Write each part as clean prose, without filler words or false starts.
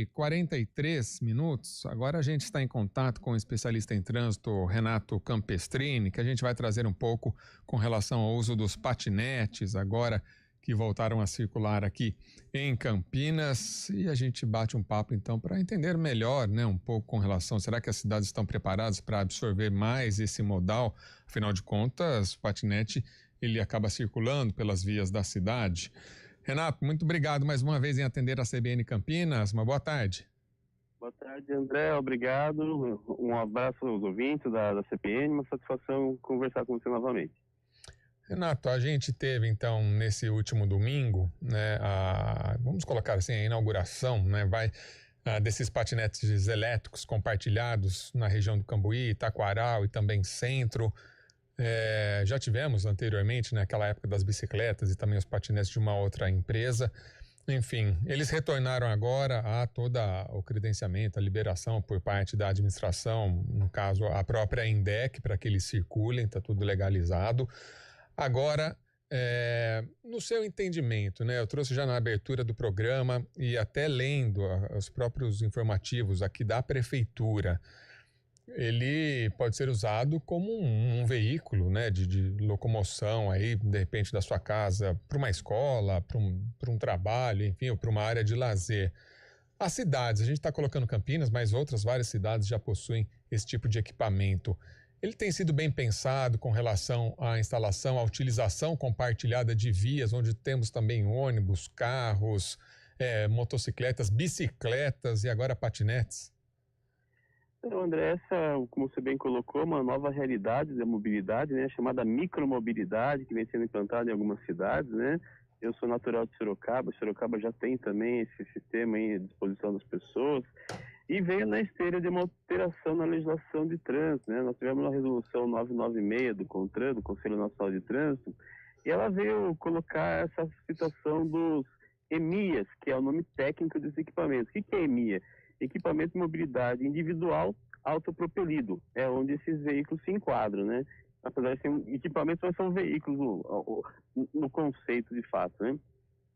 9h43. Agora a gente está em contato com o especialista em trânsito Renato Campestrini, que a gente vai trazer um pouco com relação ao uso dos patinetes, agora que voltaram a circular aqui em Campinas, e a gente bate um papo então para entender melhor, né, um pouco com relação, será que as cidades estão preparadas para absorver mais esse modal? Afinal de contas, o patinete ele acaba circulando pelas vias da cidade. Renato, muito obrigado mais uma vez em atender a CBN Campinas. Uma boa tarde. Boa tarde, André. Obrigado. Um abraço aos ouvintes da CBN. Uma satisfação conversar com você novamente. Renato, a gente teve então nesse último domingo, né, vamos colocar assim, a inauguração, né, desses patinetes elétricos compartilhados na região do Cambuí, Taquaral e também Centro. Já tivemos anteriormente, naquela época das bicicletas e também os patinetes de uma outra empresa. Enfim, eles retornaram agora a todo o credenciamento, a liberação por parte da administração, no caso a própria INDEC, para que eles circulem, está tudo legalizado. Agora, no seu entendimento, né, eu trouxe já na abertura do programa e até lendo os próprios informativos aqui da prefeitura, ele pode ser usado como um veículo, né, de locomoção aí, de repente, da sua casa para uma escola, para um trabalho, enfim, ou para uma área de lazer. As cidades, a gente está colocando Campinas, mas várias cidades já possuem esse tipo de equipamento. Ele tem sido bem pensado com relação à instalação, à utilização compartilhada de vias, onde temos também ônibus, carros, motocicletas, bicicletas e agora patinetes? Então, André, como você bem colocou, uma nova realidade da mobilidade, né, chamada micromobilidade, que vem sendo implantada em algumas cidades, né? Eu sou natural de Sorocaba já tem também esse sistema aí à disposição das pessoas, e veio na esteira de uma alteração na legislação de trânsito, né? Nós tivemos uma resolução 996 do CONTRAN, do Conselho Nacional de Trânsito, e ela veio colocar essa situação dos EMIAs, que é o nome técnico dos equipamentos. O que é EMIA? Equipamento de mobilidade individual autopropelido, é onde esses veículos se enquadram, né? Apesar de ser equipamentos, mas são veículos no conceito de fato, né?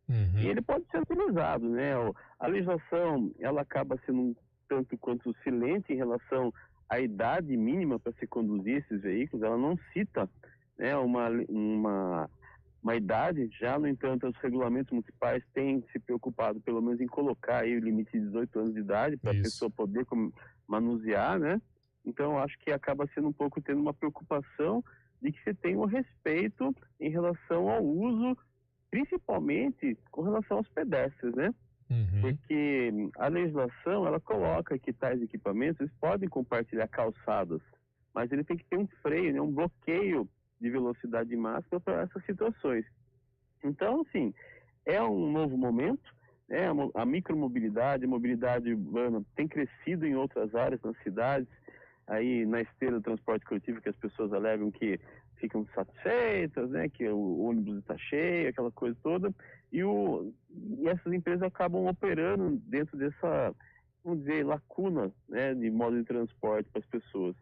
Uhum. E ele pode ser utilizado, né? A legislação, ela acaba sendo um tanto quanto silente em relação à idade mínima para se conduzir esses veículos, ela não cita, né, uma idade. Já, no entanto, os regulamentos municipais têm se preocupado pelo menos em colocar aí o limite de 18 anos de idade para a pessoa poder manusear, né? Então, acho que acaba sendo um pouco tendo uma preocupação de que se tenha um respeito em relação ao uso, principalmente com relação aos pedestres, né? Uhum. Porque a legislação, ela coloca que tais equipamentos eles podem compartilhar calçadas, mas ele tem que ter um freio, né, um bloqueio de velocidade máxima para essas situações. Então, assim, é um novo momento, né? A micromobilidade, a mobilidade urbana tem crescido em outras áreas nas cidades, aí na esteira do transporte coletivo, que as pessoas alegam que ficam satisfeitas, né, que o ônibus está cheio, aquela coisa toda, e essas empresas acabam operando dentro dessa, vamos dizer, lacuna, né, de modo de transporte para as pessoas.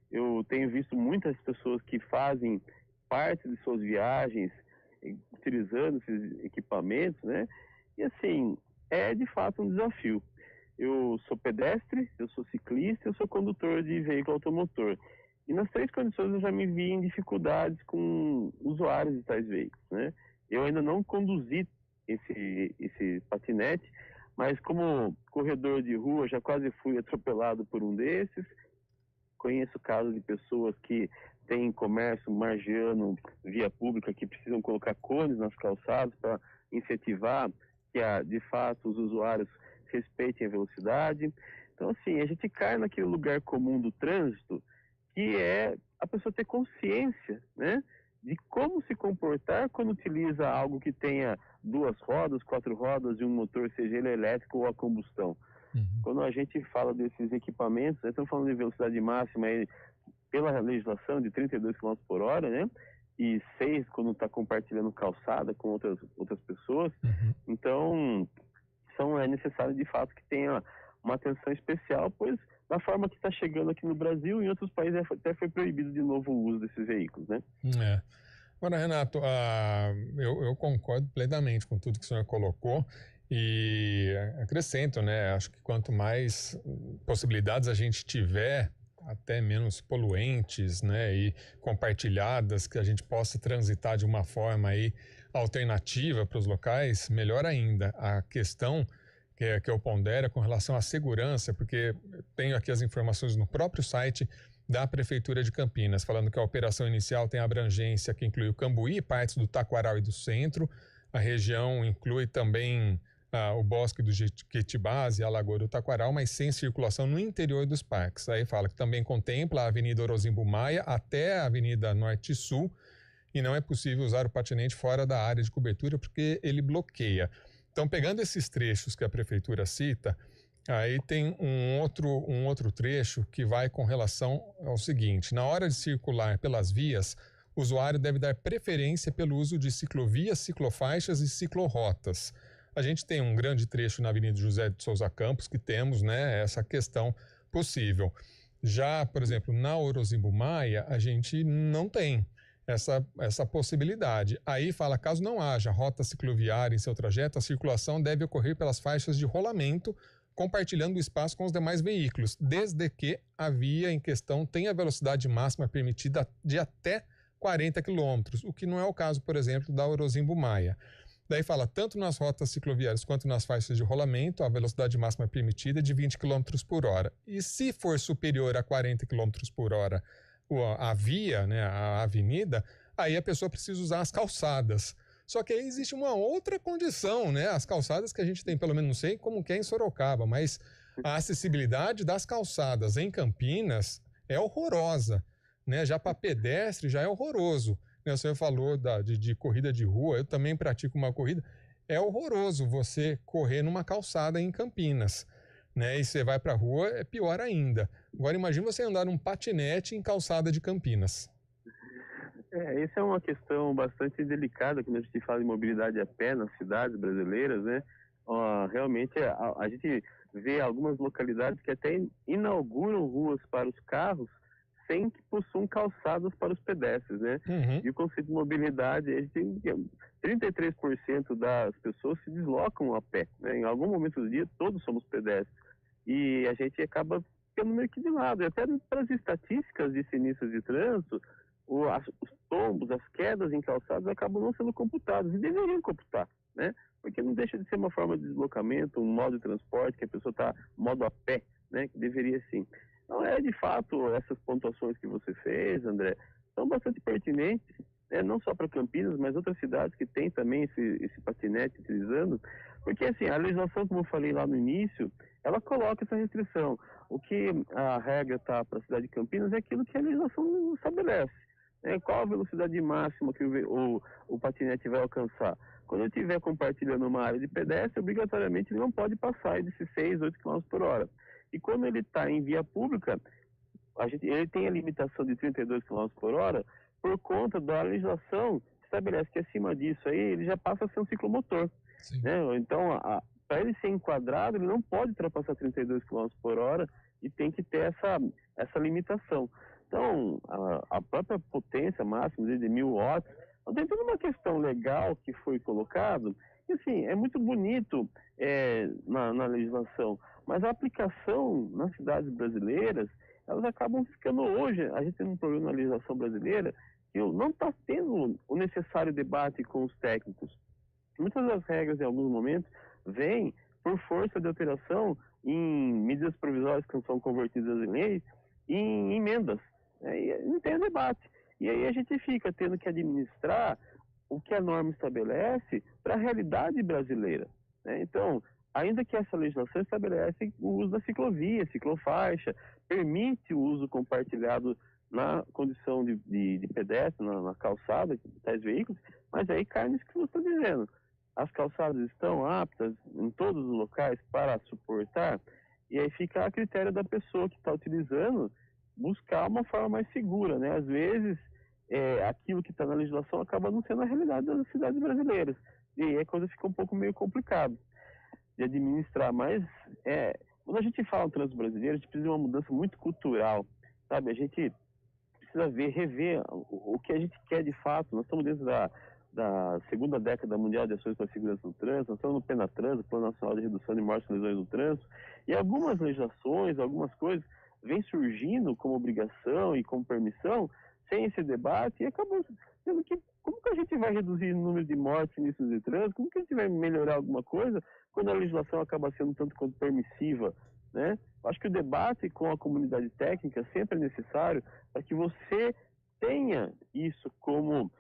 Eu tenho visto muitas pessoas que fazem parte de suas viagens utilizando esses equipamentos, né? E assim, é de fato um desafio. Eu sou pedestre, eu sou ciclista, eu sou condutor de veículo automotor. E nas três condições eu já me vi em dificuldades com usuários de tais veículos, né? Eu ainda não conduzi esse patinete, mas como corredor de rua já quase fui atropelado por um desses. Conheço casos de pessoas que têm comércio margiano via pública que precisam colocar cones nas calçadas para incentivar que, de fato, os usuários respeitem a velocidade. Então, assim, a gente cai naquele lugar comum do trânsito que é a pessoa ter consciência, né, de como se comportar quando utiliza algo que tenha 2 rodas, 4 rodas e um motor, seja ele elétrico ou a combustão. Uhum. Quando a gente fala desses equipamentos, estamos falando de velocidade máxima aí, pela legislação de 32 km por hora, né? E 6 quando está compartilhando calçada com outras pessoas. Uhum. Então, é necessário de fato que tenha uma atenção especial, pois da forma que está chegando aqui no Brasil, em outros países até foi proibido de novo o uso desses veículos, né? Agora, Renato, eu concordo plenamente com tudo que o senhor colocou. E acrescento, né? Acho que quanto mais possibilidades a gente tiver, até menos poluentes, né? E compartilhadas, que a gente possa transitar de uma forma aí alternativa para os locais, melhor ainda. A questão que eu pondero com relação à segurança, porque tenho aqui as informações no próprio site da Prefeitura de Campinas, falando que a operação inicial tem abrangência que inclui o Cambuí, partes do Taquaral e do Centro. A região inclui também o Bosque do Jequitibás e a Lagoa do Taquaral, mas sem circulação no interior dos parques. Aí fala que também contempla a Avenida Orozimbo Maia até a Avenida Norte e Sul, e não é possível usar o patinete fora da área de cobertura porque ele bloqueia. Então, pegando esses trechos que a Prefeitura cita, aí tem um outro trecho que vai com relação ao seguinte: na hora de circular pelas vias, o usuário deve dar preferência pelo uso de ciclovias, ciclofaixas e ciclorotas. A gente tem um grande trecho na Avenida José de Souza Campos que temos, né, essa questão possível. Já, por exemplo, na Orozimbo Maia, a gente não tem essa possibilidade. Aí fala, caso não haja rota cicloviária em seu trajeto, a circulação deve ocorrer pelas faixas de rolamento, compartilhando o espaço com os demais veículos, desde que a via em questão tenha velocidade máxima permitida de até 40 km, o que não é o caso, por exemplo, da Orozimbo Maia. Daí fala, tanto nas rotas cicloviárias quanto nas faixas de rolamento, a velocidade máxima permitida é de 20 km por hora. E se for superior a 40 km por hora a via, né, a avenida, aí a pessoa precisa usar as calçadas. Só que aí existe uma outra condição, né? As calçadas que a gente tem, pelo menos não sei como que é em Sorocaba, mas a acessibilidade das calçadas em Campinas é horrorosa, né? Já para pedestre já é horroroso. O senhor falou de corrida de rua, eu também pratico uma corrida. É horroroso você correr numa calçada em Campinas, né? E você vai para a rua, é pior ainda. Agora imagine você andar num patinete em calçada de Campinas. Essa é uma questão bastante delicada quando a gente fala de mobilidade a pé nas cidades brasileiras, né? Realmente a gente vê algumas localidades que até inauguram ruas para os carros sem que possuam calçadas para os pedestres, né? Uhum. E o conceito de mobilidade, a gente tem 33% das pessoas se deslocam a pé, né? Em algum momento do dia, todos somos pedestres. E a gente acaba ficando meio que de lado. E até para as estatísticas de sinistros de trânsito, os tombos, as quedas em calçados acabam não sendo computados, e deveriam computar, né? Porque não deixa de ser uma forma de deslocamento, um modo de transporte, que a pessoa está modo a pé, né? Que deveria sim. Então, de fato, essas pontuações que você fez, André, são bastante pertinentes, né? Não só para Campinas, mas outras cidades que têm também esse patinete utilizando, porque assim, a legislação, como eu falei lá no início, ela coloca essa restrição. O que a regra está para a cidade de Campinas é aquilo que a legislação estabelece. Qual a velocidade máxima que o patinete vai alcançar? Quando ele estiver compartilhando uma área de pedestre, obrigatoriamente ele não pode passar de 6, 8 km por hora. E quando ele está em via pública, ele tem a limitação de 32 km por hora por conta da legislação que estabelece que acima disso aí ele já passa a ser um ciclomotor. Né? Então, para ele ser enquadrado, ele não pode ultrapassar 32 km por hora e tem que ter essa limitação. Então, a própria potência máxima de 1.000 watts, então, tem toda uma questão legal que foi colocado, e assim, é muito bonito na legislação, mas a aplicação nas cidades brasileiras, elas acabam ficando hoje, a gente tem um problema na legislação brasileira, que não está tendo o necessário debate com os técnicos. Muitas das regras, em alguns momentos, vêm por força de alteração em medidas provisórias que são convertidas em leis e em emendas. E não tem debate. E aí a gente fica tendo que administrar o que a norma estabelece para a realidade brasileira. Né? Então, ainda que essa legislação estabelece o uso da ciclovia, ciclofaixa, permite o uso compartilhado na condição de pedestre, na calçada de tais veículos, mas aí cai nisso que você está dizendo. As calçadas estão aptas em todos os locais para suportar, e aí fica a critério da pessoa que está utilizando buscar uma forma mais segura, né? Às vezes, aquilo que está na legislação acaba não sendo a realidade das cidades brasileiras. E aí a coisa fica um pouco meio complicado de administrar. Mas, quando a gente fala no trânsito brasileiro, a gente precisa de uma mudança muito cultural, sabe? A gente precisa rever o que a gente quer de fato. Nós estamos dentro da segunda década mundial de ações para a segurança do trânsito, nós estamos no PENATRANS, Plano Nacional de Redução de Mortes e Lesões do Trânsito, e algumas legislações, algumas coisas vêm surgindo como obrigação e como permissão, sem esse debate, e acabou sendo que como que a gente vai reduzir o número de mortes e sinistros de trânsito, como que a gente vai melhorar alguma coisa quando a legislação acaba sendo tanto quanto permissiva, né? Acho que o debate com a comunidade técnica sempre é necessário para que você tenha isso como...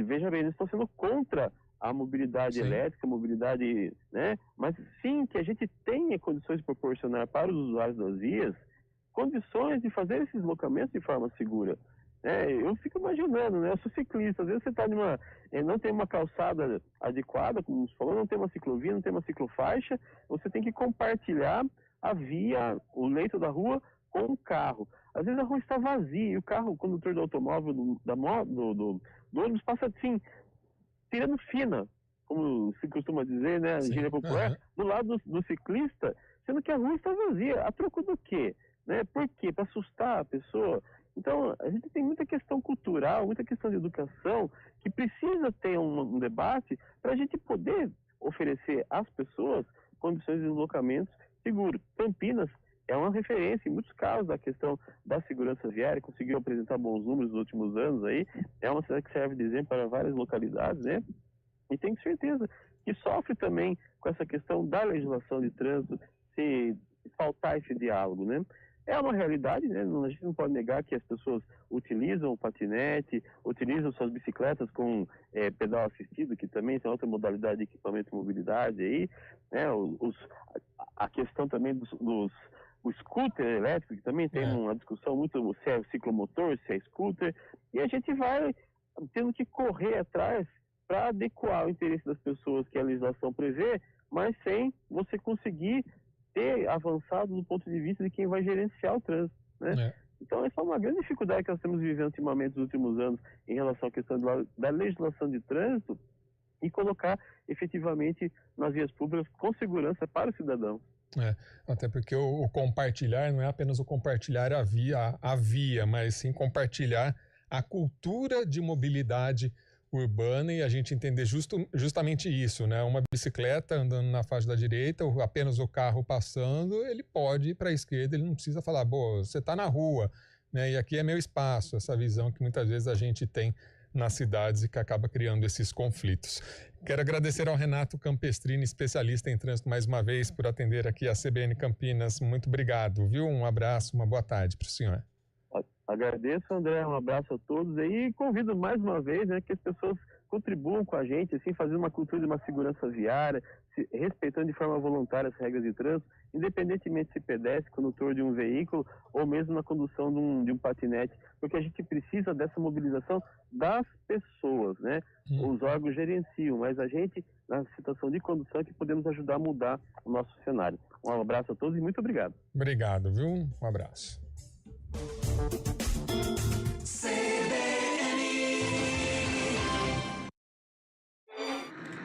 Veja bem, eles estão sendo contra a mobilidade elétrica, a mobilidade, né? Mas sim que a gente tenha condições de proporcionar para os usuários das vias condições de fazer esses deslocamentos de forma segura. Eu fico imaginando, né? Eu sou ciclista, às vezes você está não tem uma calçada adequada, como você falou, não tem uma ciclovia, não tem uma ciclofaixa, você tem que compartilhar a via, o leito da rua com o carro. Às vezes a rua está vazia e o carro, o condutor do automóvel, do ônibus passa assim, tirando fina, como se costuma dizer, né? A gíria popular, do lado do ciclista, sendo que a rua está vazia. A troco do quê? Né? Por quê? Para assustar a pessoa? Então, a gente tem muita questão cultural, muita questão de educação, que precisa ter um debate para a gente poder oferecer às pessoas condições de deslocamentos seguros. Campinas é uma referência em muitos casos da questão da segurança viária, conseguiu apresentar bons números nos últimos anos aí, é uma cidade que serve de exemplo para várias localidades, né? E tenho certeza que sofre também com essa questão da legislação de trânsito, se faltar esse diálogo, né? É uma realidade, né? A gente não pode negar que as pessoas utilizam o patinete, utilizam suas bicicletas com pedal assistido, que também é outra modalidade de equipamento de mobilidade aí, né? A questão também o scooter elétrico, que também tem uma discussão muito se é ciclomotor, se é scooter, e a gente vai tendo que correr atrás para adequar o interesse das pessoas que a legislação prevê, mas sem você conseguir ter avançado do ponto de vista de quem vai gerenciar o trânsito, né? Então essa é uma grande dificuldade que nós estamos vivendo ultimamente nos últimos anos em relação à questão da legislação de trânsito e colocar efetivamente nas vias públicas com segurança para o cidadão. Até porque o compartilhar não é apenas o compartilhar a via, mas sim compartilhar a cultura de mobilidade urbana e a gente entender justamente isso, né? Uma bicicleta andando na faixa da direita, apenas o carro passando, ele pode ir para a esquerda, ele não precisa falar, você está na rua, né? E aqui é meu espaço, essa visão que muitas vezes a gente tem nas cidades e que acaba criando esses conflitos. Quero agradecer ao Renato Campestrini, especialista em trânsito, mais uma vez, por atender aqui a CBN Campinas. Muito obrigado, viu? Um abraço, uma boa tarde para o senhor. Agradeço, André, um abraço a todos aí e convido mais uma vez, né, que as pessoas contribuam com a gente, assim, fazendo uma cultura de uma segurança viária, respeitando de forma voluntária as regras de trânsito, independentemente se pedestre, condutor de um veículo ou mesmo na condução de um patinete, porque a gente precisa dessa mobilização das pessoas, né? Os órgãos gerenciam, mas a gente, na situação de condução, é que podemos ajudar a mudar o nosso cenário. Um abraço a todos e muito obrigado. Obrigado, viu? Um abraço.